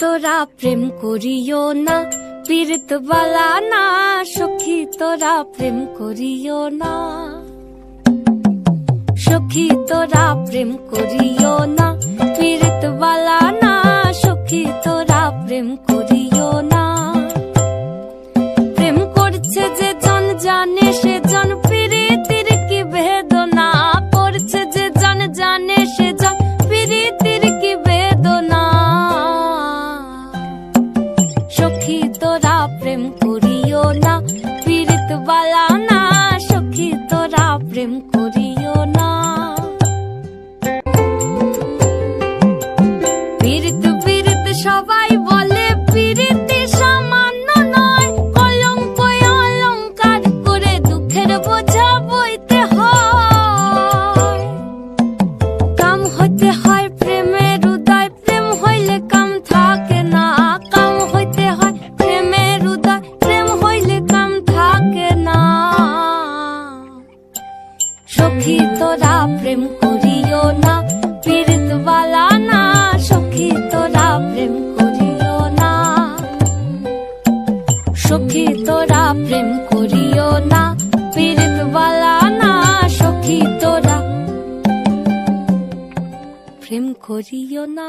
তোরা প্রেম করিও না, পীড়িত বালা না। সখী তোরা প্রেম করিও না, সখী তোরা প্রেম করিও না, পীড়িত বালা না। সখী তোরা প্রেম করিও না। প্রেম করছে যে জন জানে সে জন, পীড়িতির কি বেদনা করছে যে জন জানে সে জন, পীড়িতির কি বেদনা। সখী তোরা প্রেম করিও না, পীড়িত বালা না। সখী তোরা প্রেম করিও না। পীড়িত পীড়িত সবাই বলে, পীড়িতি সামান্য নয়। কলঙ্ক অলঙ্কার করে দুঃখের বোঝা বইতে হয়। কাম হইতে হয় প্রেমের উদয়, প্রেম হইলে কাম থাকে না। কাম হইতে হয় প্রেমের উদয়, প্রেম হইলে কাম থাকে না। সখী তোরা প্রেম করিও না, পীড়িত বালা না। সখী তোরা প্রেম করিও না, সখী তোরা প্রেম করিও না, পীড়িত বালা না। সখী তোরা প্রেম করিও না।